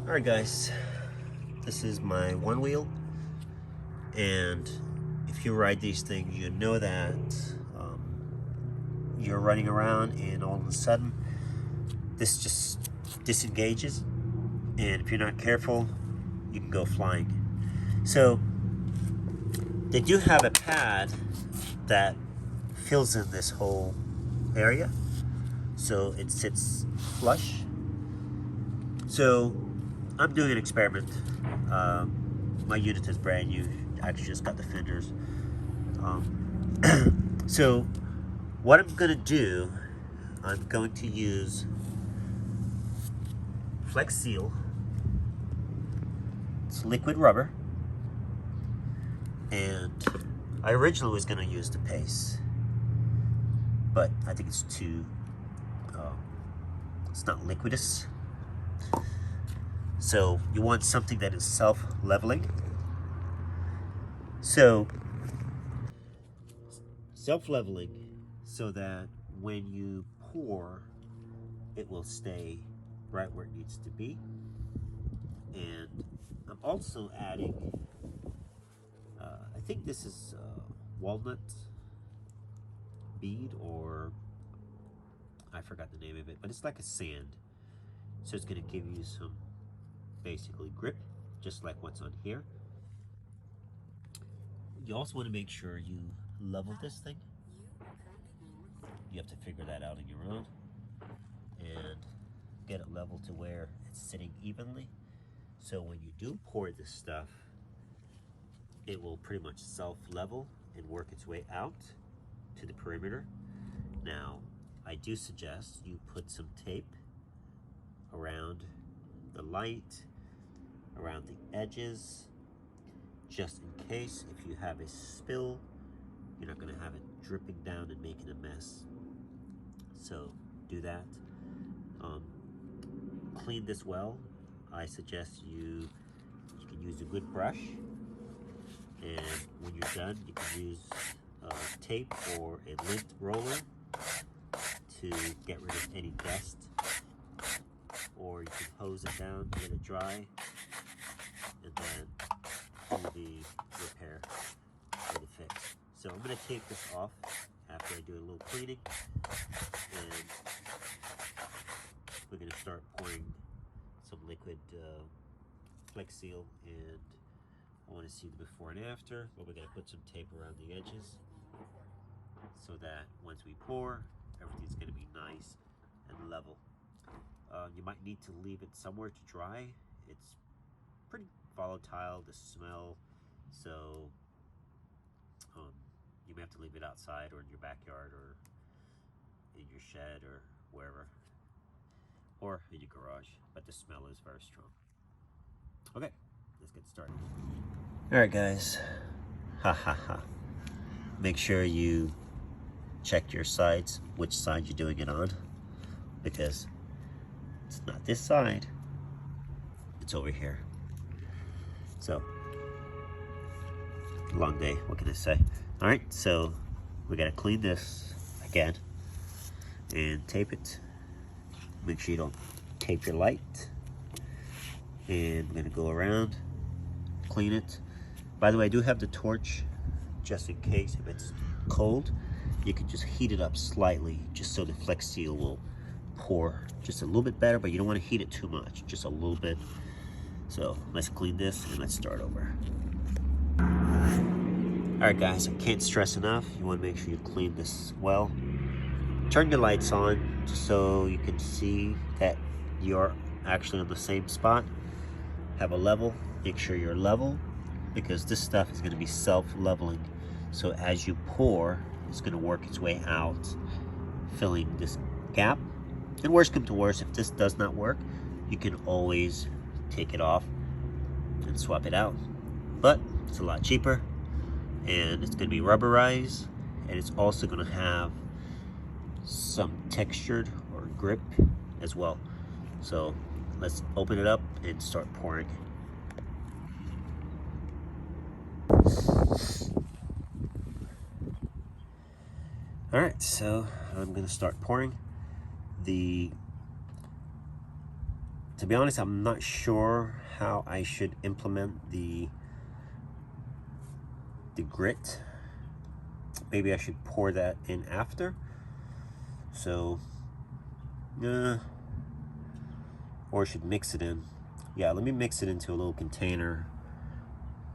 Alright guys, this is my Onewheel, and if you ride these things you know that you're running around and all of a sudden this just disengages, and if you're not careful you can go flying. So they do have a pad that fills in this whole area so it sits flush. So I'm doing an experiment. My unit is brand new. I actually just got the fenders. So what I'm gonna do, I'm going to use Flex Seal. It's liquid rubber, and I originally was gonna use the paste, but I think it's too. It's not liquidous. So you want something that is self-leveling. So self-leveling so that when you pour, it will stay right where it needs to be. And I'm also adding, I think this is walnut bead, or I forgot the name of it, but it's like a sand. So it's gonna give you some basically grip, just like what's on here. You also want to make sure you level this thing. You have to figure that out on your own and get it level to where it's sitting evenly. So when you do pour this stuff, it will pretty much self-level and work its way out to the perimeter. Now, I do suggest you put some tape around the light, around the edges, just in case if you have a spill, you're not going to have it dripping down and making a mess. So do that. Clean this well. I suggest you can use a good brush, and when you're done you can use tape or a lint roller to get rid of any dust, or you can hose it down, let it dry, and then do the repair or the fix. So I'm going to take this off after I do a little cleaning, and we're going to start pouring some liquid Flex Seal, and I want to see the before and after, but we're going to put some tape around the edges so that once we pour, everything's going to be nice and level. You might need to leave it somewhere to dry. It's pretty volatile, the smell, so you may have to leave it outside or in your backyard or in your shed or wherever, or in your garage, but the smell is very strong. Okay, let's get started. All right guys, make sure you check your sides, which side you're doing it on, because it's not this side, it's over here. So, long day, what can I say? All right, so we gotta clean this again and tape it. Make sure you don't tape your light. And we're gonna go around, clean it. By the way, I do have the torch, just in case if it's cold, you can just heat it up slightly, just so the Flex Seal will pour just a little bit better, but you don't want to heat it too much, just a little bit. So let's clean this and let's start over. All right guys, I can't stress enough, you want to make sure you clean this well. Turn your lights on just so you can see that you're actually on the same spot. Have a level, make sure you're level, because this stuff is going to be self-leveling. So as you pour, it's going to work its way out, filling this gap. And worst come to worst, if this does not work, you can always take it off and swap it out. But it's a lot cheaper, and it's going to be rubberized, and it's also going to have some textured or grip as well. So let's open it up and start pouring. All right, so I'm going to start pouring. The To be honest, I'm not sure how I should implement the grit. Maybe I should pour that in after. So, or I should mix it in. Yeah, let me mix it into a little container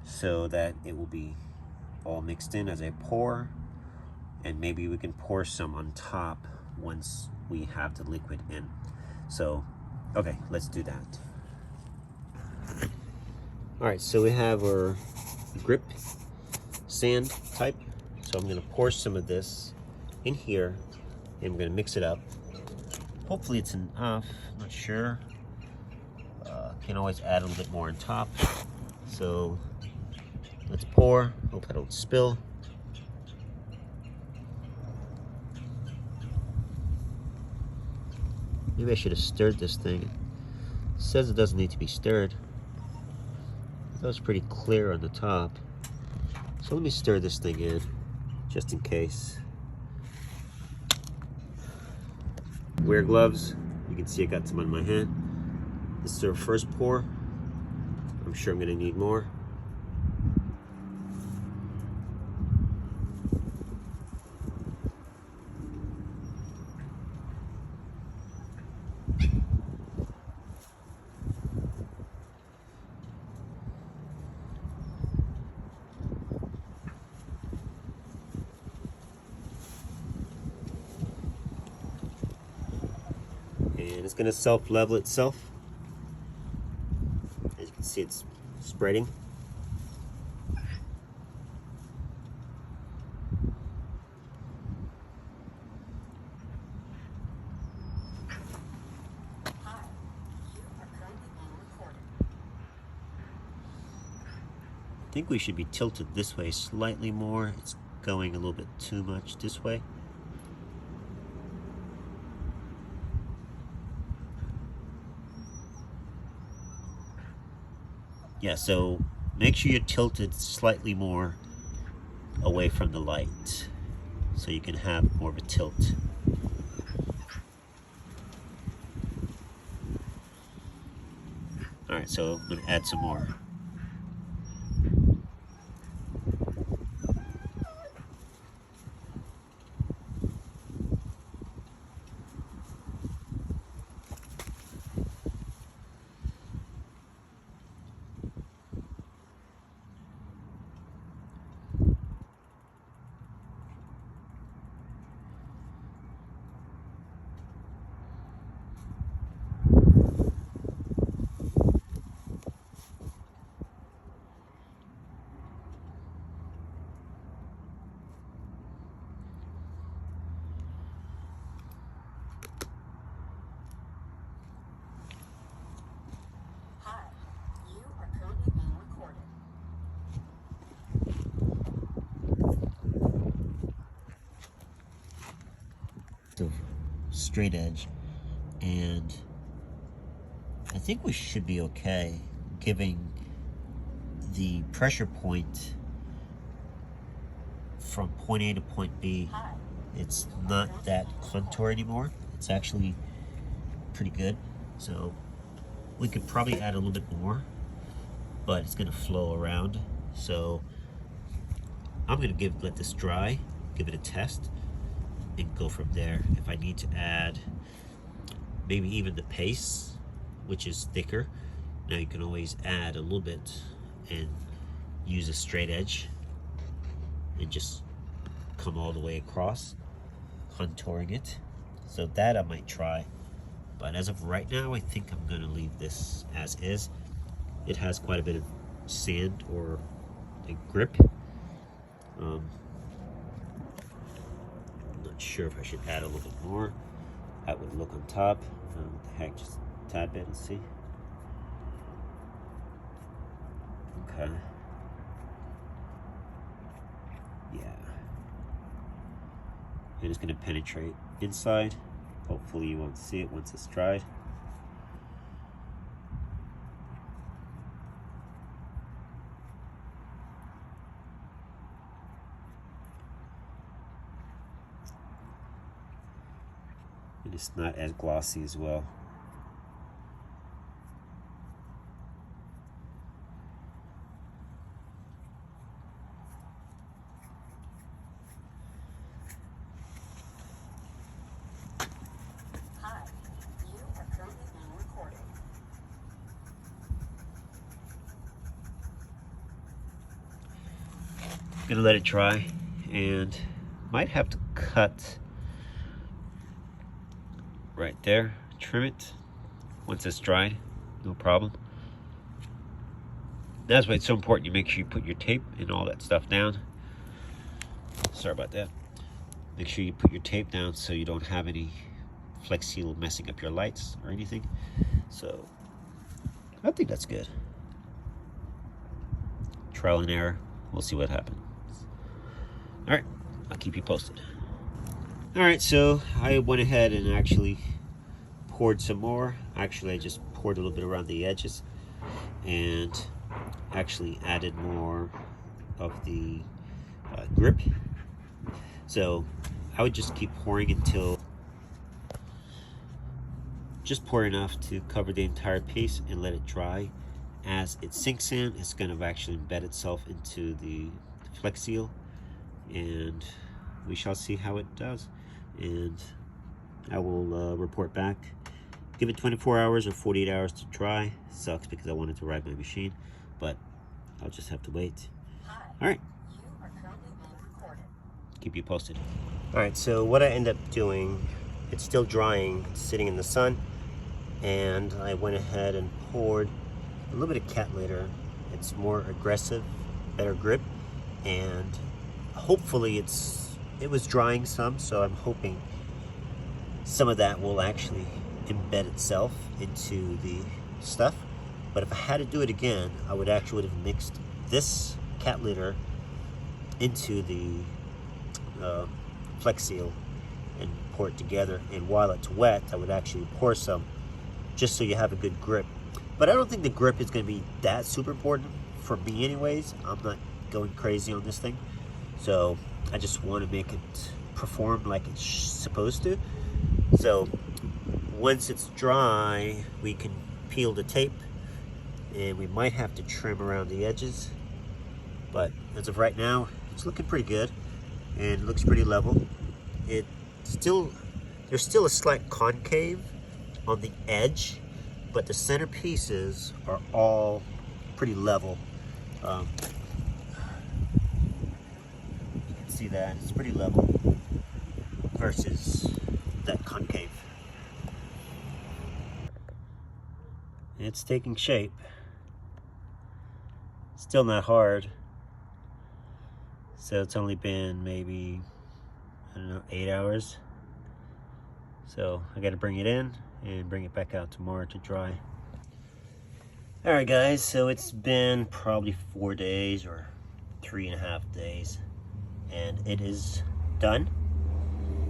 so that it will be all mixed in as I pour, and maybe we can pour some on top once we have the liquid in. So, okay, let's do that. All right, so we have our grip sand type. So I'm gonna pour some of this in here and I'm gonna mix it up. Hopefully it's enough, I'm not sure. Can always add a little bit more on top. So let's pour, hope I don't spill. Maybe I should have stirred this thing. It says it doesn't need to be stirred. That was pretty clear on the top. So let me stir this thing in, just in case. Wear gloves. You can see I got some on my hand. This is our first pour. I'm sure I'm gonna need more. And it's gonna self-level itself. As you can see, it's spreading. I think we should be tilted this way slightly more. It's going a little bit too much this way. Yeah, so make sure you're tilted slightly more away from the light so you can have more of a tilt. All right, so I'm gonna add some more. The straight edge, and I think we should be okay, giving the pressure point from point A to point B. It's not that contour anymore. It's actually pretty good. So we could probably add a little bit more, but it's gonna flow around. So I'm gonna let this dry, give it a test, and go from there. If I need to add maybe even the paste, which is thicker, now you can always add a little bit and use a straight edge and just come all the way across, contouring it. So that I might try, but as of right now, I think I'm gonna leave this as is. It has quite a bit of sand or a grip. I'm not sure if I should add a little bit more. That would look on top. What the heck, just a tad bit and see. Okay. Yeah. And it's gonna penetrate inside. Hopefully you won't see it once it's dried. And it's not as glossy as well. gonna let it dry, and might have to cut right there, trim it once it's dried, no problem. That's why it's so important you make sure you put your tape and all that stuff down. Sorry about that. Make sure you put your tape down so you don't have any Flex Seal messing up your lights or anything. So I think that's good. Trial and error. We'll see what happens. All right, I'll keep you posted. All right, so I went ahead and actually poured some more. Actually, I just poured a little bit around the edges and actually added more of the grip. So I would just keep pouring until, just pour enough to cover the entire piece and let it dry. As it sinks in, it's going to actually embed itself into the Flex Seal, and we shall see how it does. And I will report back. Give it 24 hours or 48 hours to dry. Sucks because I wanted to ride my machine, but I'll just have to wait. All right. Keep you posted. All right, so what I end up doing, it's still drying, it's sitting in the sun, and I went ahead and poured a little bit of cat litter. It's more aggressive, better grip, and hopefully it was drying some, so I'm hoping some of that will actually embed itself into the stuff. But if I had to do it again, I would actually have mixed this cat litter into the Flex Seal and pour it together, and while it's wet I would actually pour some just so you have a good grip. But I don't think the grip is going to be that super important for me anyways. I'm not going crazy on this thing, so I just want to make it perform like it's supposed to. So once it's dry, we can peel the tape, and we might have to trim around the edges, but as of right now it's looking pretty good and it looks pretty level. There's still a slight concave on the edge, but the center pieces are all pretty level. You can see that it's pretty level versus that concave. It's taking shape. Still not hard. So it's only been maybe, I don't know, 8 hours. So I got to bring it in and bring it back out tomorrow to dry. All right, guys, so it's been probably 4 days or 3.5 days, and it is done.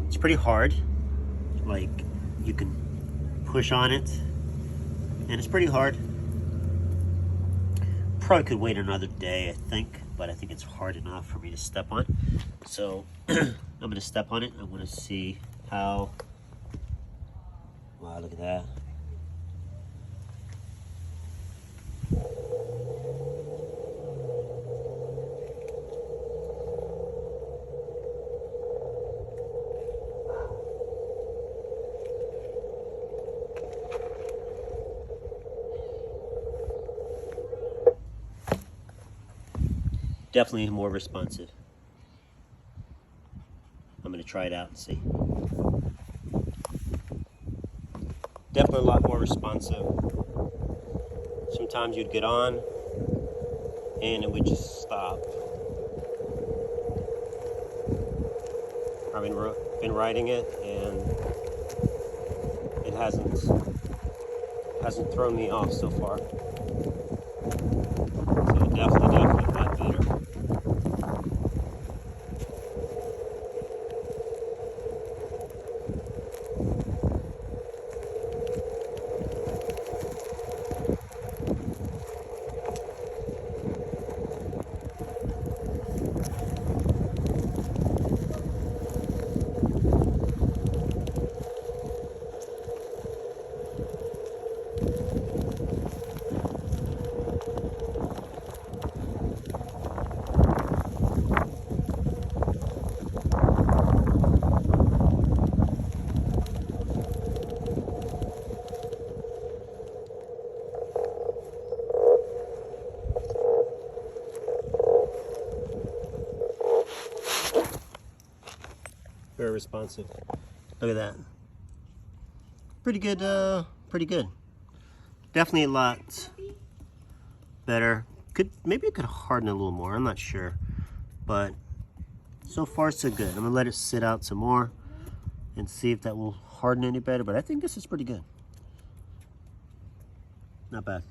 It's pretty hard. Like, you can push on it, and it's pretty hard. Probably could wait another day, I think, but I think it's hard enough for me to step on. So I'm gonna step on it. I want to see how. Wow, look at that. Definitely more responsive. I'm gonna try it out and see. Definitely a lot more responsive. Sometimes you'd get on and it would just stop. I've been riding it and it hasn't thrown me off so far. So definitely a lot better. Very responsive. Look at that. Pretty good, pretty good. Definitely a lot better. Maybe it could harden a little more, I'm not sure. But so far so good. I'm gonna let it sit out some more and see if that will harden any better, but I think this is pretty good. Not bad.